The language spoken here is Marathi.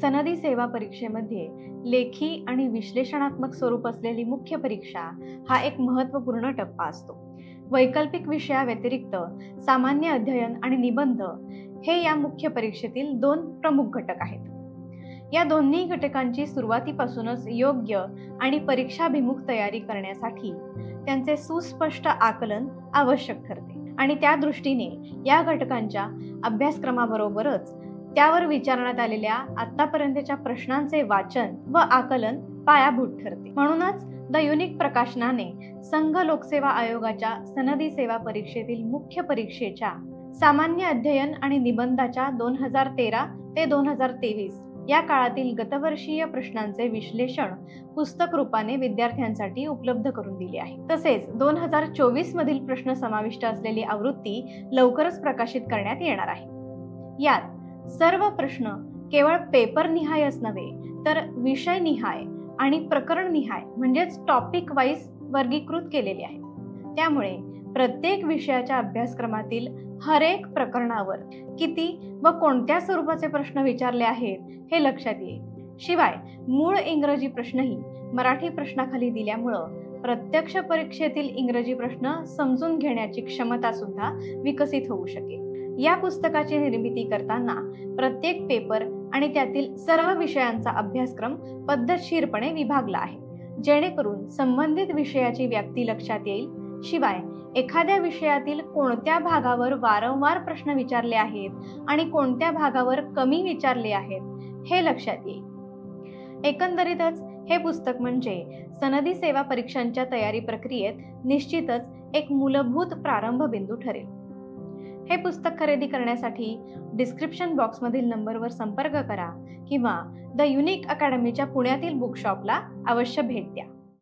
सनदी सेवा परीक्षेमध्ये लेखी आणि विश्लेषणात्मक स्वरूप असलेली मुख्य परीक्षा हा एक महत्त्वपूर्ण टप्पा असतो. वैकल्पिक विषयाव्यतिरिक्त सामान्य अध्ययन आणि निबंध हे या मुख्य परीक्षेतील दोन प्रमुख घटक आहेत. या दोन्ही घटकांची सुरुवातीपासूनच योग्य आणि परीक्षाभिमुख तयारी करण्यासाठी त्यांचे सुस्पष्ट आकलन आवश्यक ठरते आणि त्या दृष्टीने या घटकांच्या अभ्यासक्रमाबरोबरच त्यावर विचारण्यात आलेल्या आतापर्यंतच्या प्रश्नांचे वाचन व आकलन पायाभूत ठरते. म्हणूनच द युनिक प्रकाशनाने संघ लोकसेवा आयोगाच्या सनदी सेवा परीक्षेतील मुख्य परीक्षेच्या सामान्य अध्ययन आणि निबंधाच्या 2013 ते 2023 या काळातील गतवर्षीय प्रश्नांचे विश्लेषण पुस्तक रूपाने विद्यार्थ्यांसाठी उपलब्ध करून दिले आहे. तसेच 2024 मधील प्रश्न समाविष्ट असलेली आवृत्ती लवकरच प्रकाशित करण्यात येणार आहे. यात सर्व प्रश्न केवळ पेपर निहायच नव्हे तर विषय निहाय आणि प्रकरण निहाय म्हणजेच टॉपिक वाईज वर्गीकृत केलेले आहेत. त्यामुळे प्रत्येक विषयाच्या अभ्यासक्रमातील हर एक प्रकरणावर किती व कोणत्या स्वरूपाचे प्रश्न विचारले आहेत हे लक्षात येईल. शिवाय मूळ इंग्रजी प्रश्नही मराठी प्रश्नाखाली दिल्यामुळं प्रत्यक्ष परीक्षेतील इंग्रजी प्रश्न समजून घेण्याची क्षमता सुद्धा विकसित होऊ शकेल. या पुस्तकाची निर्मिती करताना प्रत्येक पेपर आणि त्यातील सर्व विषयांचा अभ्यासक्रम पद्धतशीरपणे विभागला आहे, जेणेकरून संबंधित विषयाची व्याप्ती लक्षात येईल. शिवाय एखाद्या विषयातील कोणत्या भागावर वारंवार प्रश्न विचारले आहेत आणि कोणत्या भागावर कमी विचारले आहेत हे लक्षात येईल. एकंदरीतच हे पुस्तक म्हणजे सनदी सेवा परीक्षांच्या तयारी प्रक्रियेत निश्चितच एक मूलभूत प्रारंभ बिंदू ठरेल. हे पुस्तक खरेदी करण्यासाठी डिस्क्रिप्शन बॉक्समधील नंबरवर संपर्क करा किंवा द युनिक अकॅडमीच्या पुण्यातील बुकशॉपला अवश्य भेट द्या.